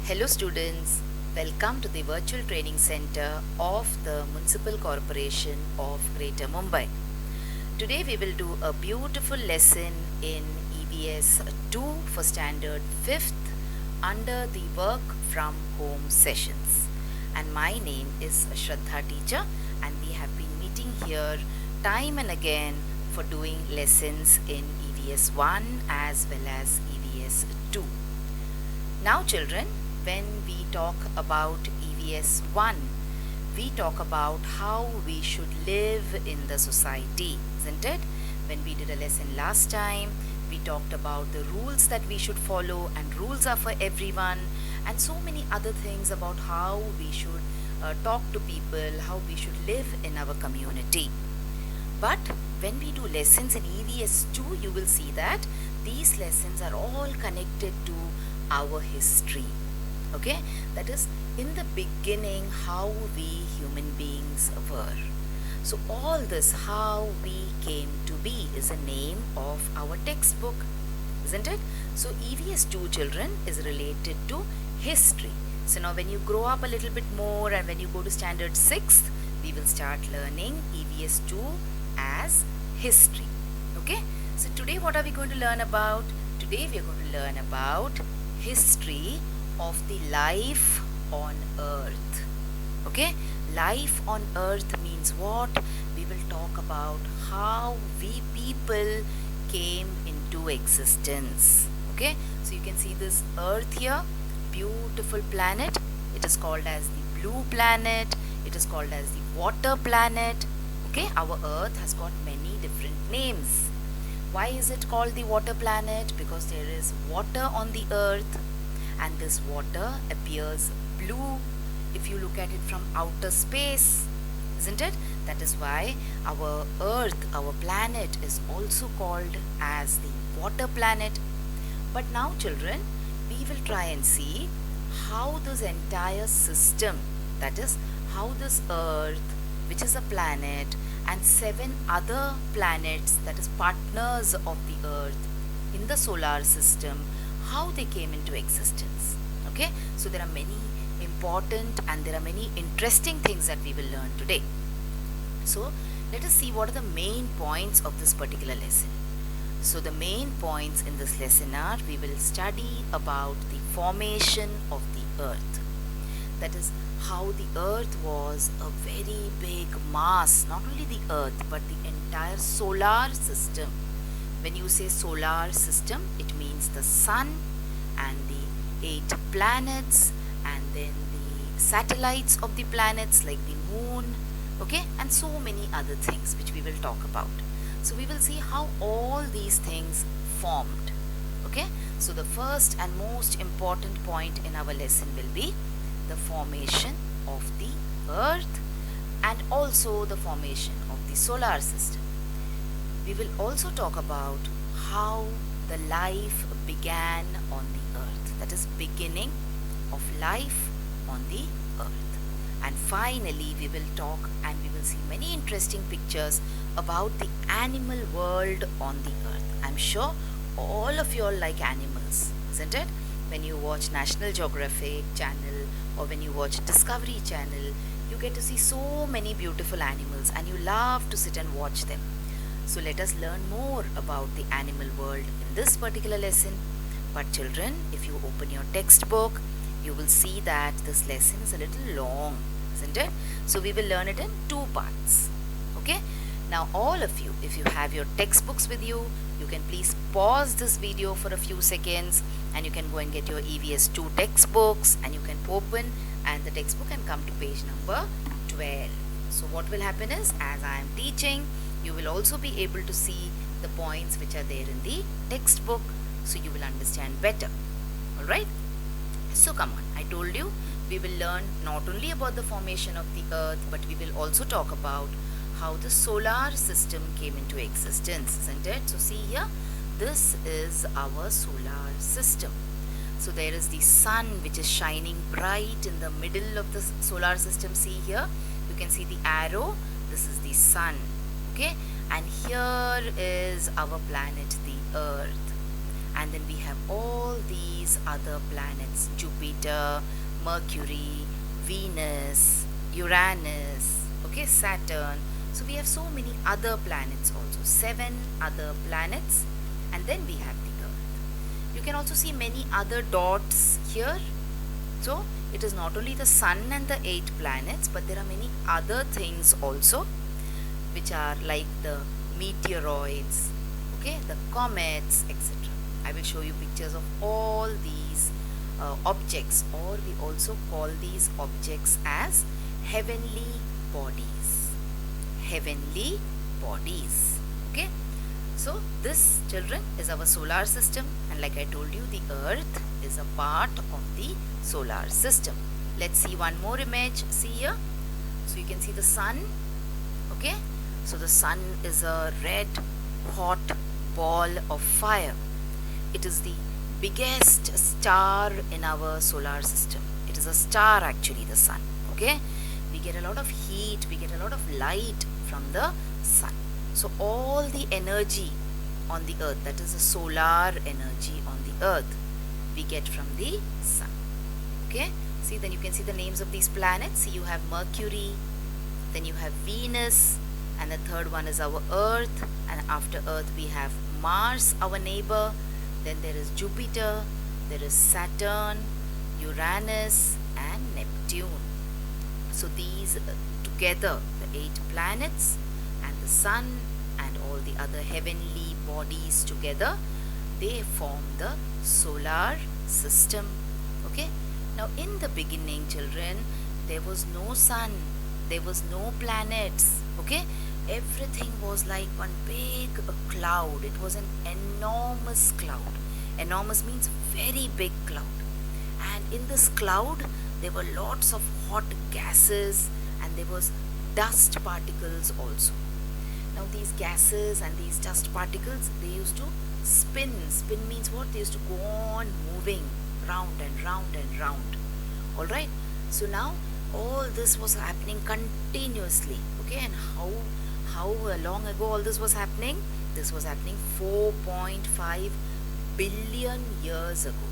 Hello students, welcome to the virtual training center of the Municipal Corporation of Greater Mumbai. Today we will do a beautiful lesson in EVS 2 for Standard 5th under the work from home sessions. And my name is Shraddha teacher, and we have been meeting here time and again for doing lessons in EVS 1 as well as EVS 2. Now children, when we talk about EVS 1, we talk about how we should live in the society, isn't it? When we did a lesson last time, we talked about the rules that we should follow, and rules are for everyone, and so many other things about how we should talk to people, how we should live in our community. But when we do lessons in EVS 2, you will see that these lessons are all connected to our history. Okay, that is in the beginning how we human beings were. So all this, how we came to be, is a name of our textbook, isn't it? So EVS 2 children is related to history. So now when you grow up a little bit more and when you go to Standard 6th, we will start learning EVS 2 as history. Okay, so today what are we going to learn about? Today we are going to learn about history of the life on earth. Okay, life on earth means what? We will talk about how we people came into existence. Okay, so you can see this earth here, beautiful planet. It is called as the blue planet, it is called as the water planet. Okay, our earth has got many different names. Why is it called the water planet? Because there is water on the earth, and this water appears blue if you look at it from outer space, isn't it? That is why our earth, our planet, is also called as the water planet. But now children, we will try and see how this entire system, that is how this earth, which is a planet, and 7 other planets, that is partners of the earth in the solar system, how they came into existence. Okay, so there are many important and there are many interesting things that we will learn today. So let us see what are the main points of this particular lesson. So the main points in this lesson are, we will study about the formation of the earth. That is how the earth was a very big mass, not only the earth but the entire solar system. When you say solar system, it means the sun and the 8 planets and then the satellites of the planets like the moon, okay, and so many other things which we will talk about. So we will see how all these things formed. Okay, so the first and most important point in our lesson will be the formation of the earth and also the formation of the solar system. We will also talk about how the life began on the earth, that is beginning of life on the earth. And finally we will talk and we will see many interesting pictures about the animal world on the earth. I'm sure all of you all like animals, isn't it? When you watch National Geographic channel or when you watch Discovery channel, you get to see so many beautiful animals and you love to sit and watch them. So let us learn more about the animal world in this particular lesson. But children, if you open your textbook, you will see that this lesson is a little long, isn't it? So we will learn it in 2 parts. Okay? Now all of you, if you have your textbooks with you, you can please pause this video for a few seconds and you can go and get your EVS 2 textbooks and you can open and the textbook can come to page number 12. So what will happen is, as I am teaching, you will also be able to see the points which are there in the textbook, so you will understand better. Alright? So come on, I told you we will learn not only about the formation of the earth, but we will also talk about how the solar system came into existence, isn't it? So see here, this is our solar system. So there is the sun which is shining bright in the middle of the solar system. See here, you can see the arrow, this is the sun. Okay, and here is our planet, the earth, and then we have all these other planets: Jupiter, Mercury, Venus, Uranus, okay, Saturn. So we have so many other planets also, 7 other planets, and then we have the Earth. You can also see many other dots here. So it is not only the Sun and the 8 planets, but there are many other things also, which are like the meteoroids, okay, the comets, etc. I will show you pictures of all these objects, or we also call these objects as heavenly bodies. Heavenly bodies. Okay. So this, children, is our solar system, and like I told you, the Earth is a part of the solar system. Let's see one more image. See here. So you can see the Sun. Okay. So the Sun is a red hot ball of fire. It is the biggest star in our solar system. It is a star actually, the Sun. Okay. We get a lot of heat, we get a lot of light from the Sun. So all the energy on the Earth, that is the solar energy on the Earth, we get from the Sun. Okay. See, then you can see the names of these planets. See, you have Mercury, then you have Venus, and the third one is our Earth, and after Earth we have Mars, our neighbor. Then there is Jupiter, there is Saturn, Uranus, and Neptune. So these together, the 8 planets and the Sun and all the other heavenly bodies together, they form the solar system. Okay. Now in the beginning, children, there was no Sun, there was no planets. Okay. Everything was like one big cloud. It was an enormous cloud. Enormous means very big cloud. And in this cloud, there were lots of hot gases, and there was dust particles also. Now these gases and these dust particles, they used to spin. Spin means what? They used to go on moving round and round and round. Alright. So now all this was happening continuously. Okay. And how long ago all this was happening? This was happening 4.5 billion years ago.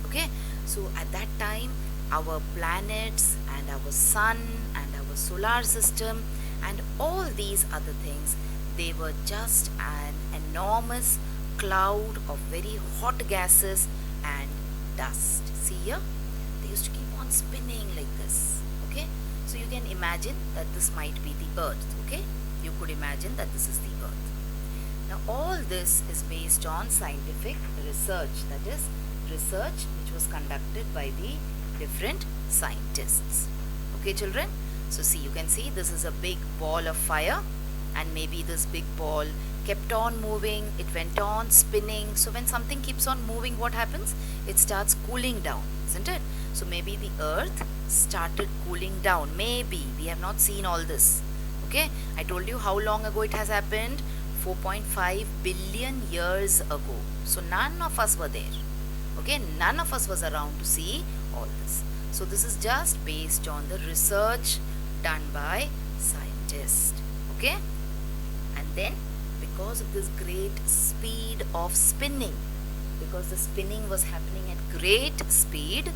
Okay. So at that time, our planets and our Sun and our solar system and all these other things, they were just an enormous cloud of very hot gases and dust. See here, they used to keep on spinning like this. Okay. So you can imagine that this might be the Earth. Okay. You could imagine that this is the Earth. Now all this is based on scientific research, that is research which was conducted by the different scientists. Okay, children. So see, you can see this is a big ball of fire, and maybe this big ball kept on moving, it went on spinning. So when something keeps on moving, what happens? It starts cooling down, isn't it? So maybe the Earth started cooling down. Maybe. We have not seen all this. Okay, I told you how long ago it has happened. 4.5 billion years ago. So none of us were there. Okay, none of us was around to see all this. So this is just based on the research done by scientists. Okay, and then because of this great speed of spinning, because the spinning was happening at great speed,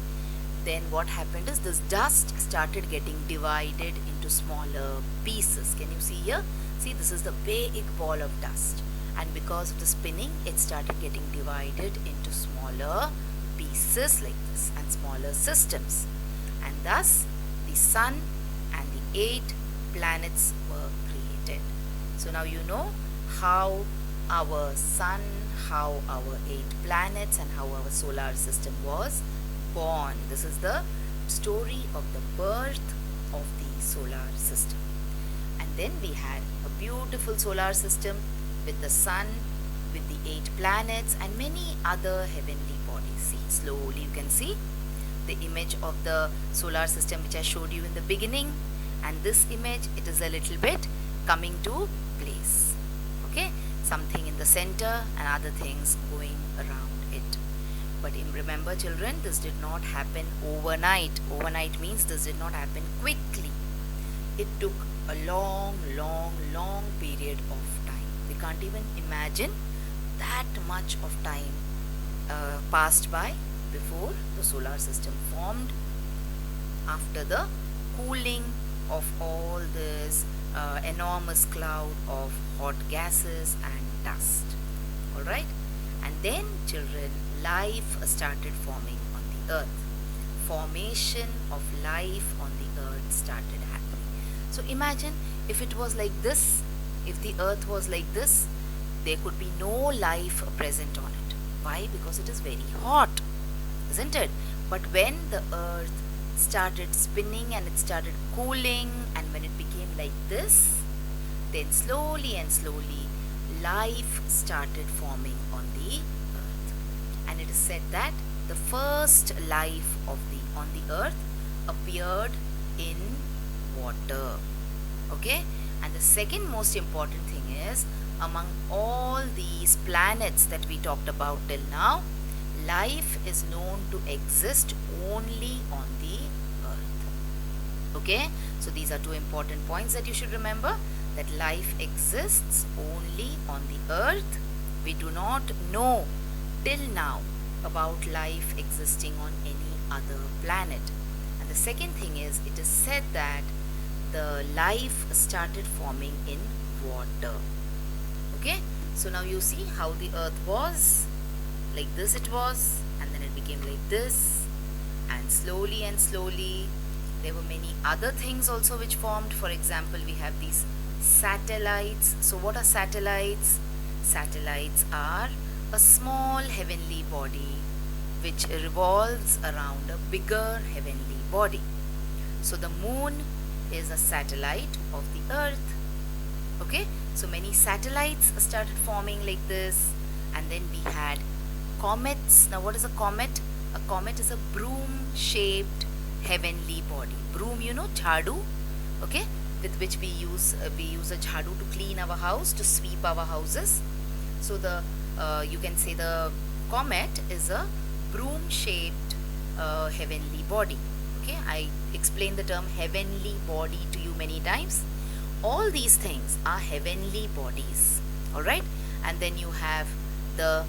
then what happened is this dust started getting divided into smaller pieces. Can you see here? See, this is the big ball of dust, and because of the spinning, it started getting divided into smaller pieces like this and smaller systems, and thus the Sun and the 8 planets were created. So now you know how our Sun, how our 8 planets, and how our solar system was born. This is the story of the birth of the solar system. And then we had a beautiful solar system with the Sun, with the 8 planets and many other heavenly bodies. See, slowly you can see the image of the solar system which I showed you in the beginning, and this image, it is a little bit coming to place. Okay, something in the center and other things going around it. But remember, children, this did not happen overnight. Overnight means this did not happen quickly. It took a long period of time. We can't even imagine that much of time passed by before the solar system formed, after the cooling of all this enormous cloud of hot gases and dust. Alright, and then children, life started forming on the earth. Formation of life on the earth started happening. So imagine if it was like this, if the earth was like this, there could be no life present on it. Why? Because it is very hot, isn't it? But when the earth started spinning and it started cooling, and when it became like this, then slowly and slowly life started forming on the earth. And it is said that the first life on the earth appeared in water. Okay, and the second most important thing is, among all these planets that we talked about till now, life is known to exist only on the earth. Okay, so these are two important points that you should remember, that life exists only on the earth. We do not know till now about life existing on any other planet. And the second thing is, it is said that the life started forming in water. Okay, so now you see how the earth was. Like this it was, and then it became like this, and slowly there were many other things also which formed. For example, we have these satellites. So what are satellites? Satellites are a small heavenly body which revolves around a bigger heavenly body. So the moon is a satellite of the earth. Okay, so many satellites started forming like this, and then we had comets. Now what is a comet? A comet is a broom shaped heavenly body. Broom, you know, jhadu, okay, with which we use a jhadu to clean our house, to sweep our houses. So the you can say the comet is a broom shaped heavenly body. Okay, I explained the term heavenly body to you many times. All these things are heavenly bodies. Alright, and then you have the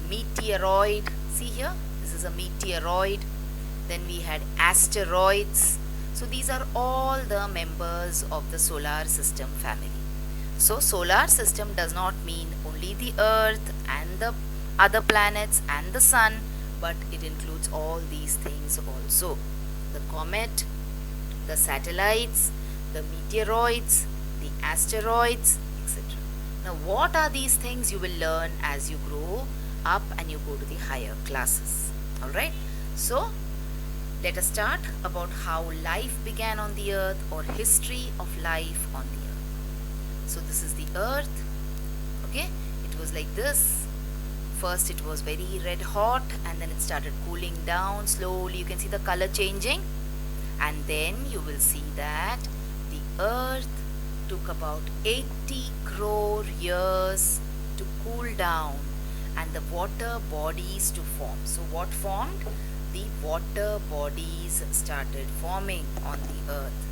meteoroid. See here, this is a meteoroid. Then we had asteroids. So these are all the members of the solar system family. So solar system does not mean only the earth and the other planets and the sun, but it includes all these things also. The comet, the satellites, the meteoroids, the asteroids, etc. Now what are these things? You will learn as you grow up and you go to the higher classes. Alright, so let us start about how life began on the earth, or history of life on the earth. So this is the earth. Okay, it was like this. First it was very red hot, and then it started cooling down slowly. You can see the color changing, and then you will see that the earth took about 80 crore years to cool down and the water bodies to form. So what formed? The water bodies started forming on the earth,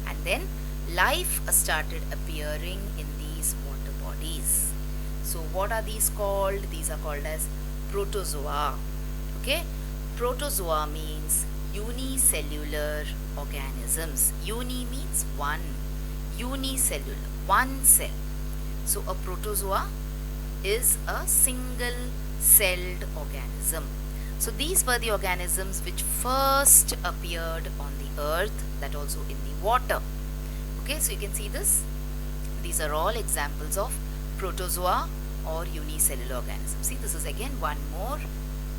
and then life started appearing in these water bodies. So what are these called? These are called as protozoa. Okay, protozoa means unicellular organisms. Uni means one, unicellular, one cell. So a protozoa is a single celled organism. So these were the organisms which first appeared on the earth, that also in the water. Okay, so you can see this. These are all examples of protozoa or unicellular organism. See, this is again one more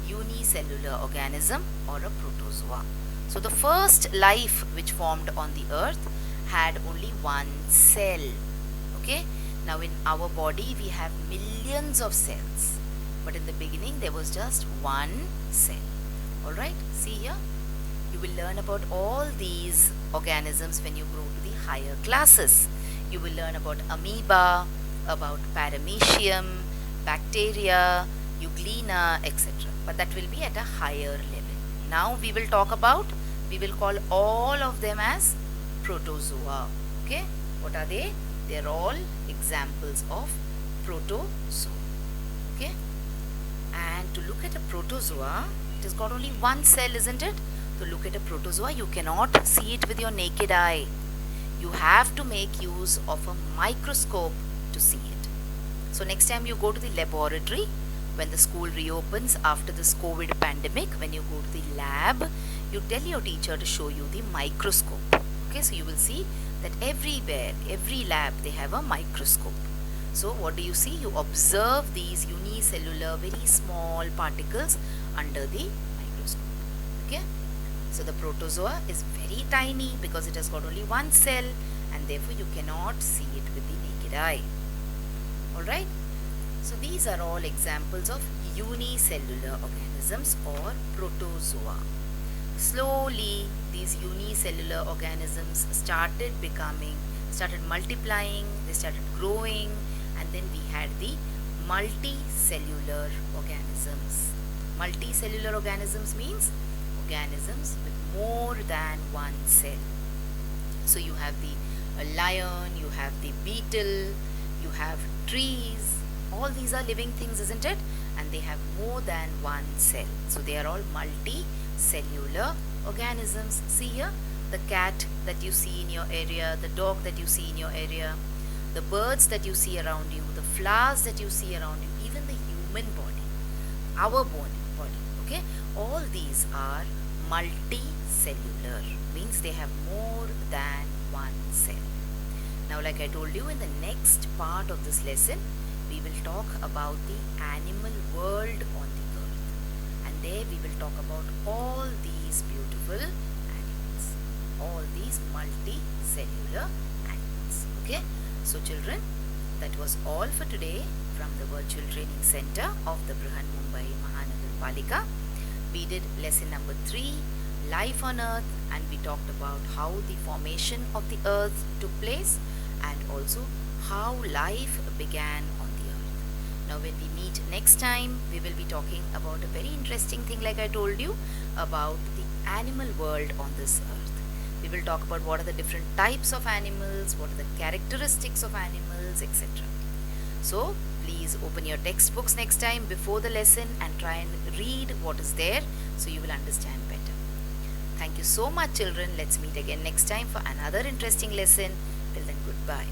unicellular organism or a protozoa. So the first life which formed on the earth had only one cell. Okay, now in our body we have millions of cells, but in the beginning there was just one cell. Alright, see here, you will learn about all these organisms when you grow to the higher classes. You will learn about amoeba, about paramecium, bacteria, euglena, etc. But that will be at a higher level. Now we will talk about, we will call all of them as protozoa. Okay, what are they? They are all examples of protozoa. Okay, And to look at a protozoa, it has got only one cell, isn't it? To look at a protozoa, you cannot see it with your naked eye. You have to make use of a microscope to see it. So next time you go to the laboratory, when the school reopens after this COVID pandemic, when you go to the lab, you tell your teacher to show you the microscope. Okay, so you will see that everywhere, every lab, they have a microscope. So what do you see? You observe these unicellular, very small particles under the microscope. Okay. So the protozoa is very tiny because it has got only one cell, and therefore you cannot see it with the naked eye. Alright. So these are all examples of unicellular organisms or protozoa. Slowly these unicellular organisms started multiplying, they started growing, and then we had the multicellular organisms. Multicellular organisms means organisms with more than one cell. So you have the lion, you have the beetle, you have trees. All these are living things, isn't it? And they have more than one cell. So they are all multicellular organisms. See here, the cat that you see in your area, the dog that you see in your area, the birds that you see around you, the flowers that you see around you, even the human body, our body, okay? All these are multicellular, means they have more than one cell. Now, like I told you, in the next part of this lesson, we will talk about the animal world on the earth, and there we will talk about all these beautiful animals, all these multicellular animals. Okay, so children, that was all for today from the Virtual Training Center of the Brihan Mumbai Mahanagarpalika. We did lesson number 3, Life on Earth, and we talked about how the formation of the earth took place and also how life began on the earth. Now when we meet next time, we will be talking about a very interesting thing, like I told you, about the animal world on this earth. We will talk about what are the different types of animals, what are the characteristics of animals, etc. So please open your textbooks next time before the lesson and try and read what is there so you will understand better. Thank you so much, children. Let's meet again next time for another interesting lesson. Till then, goodbye.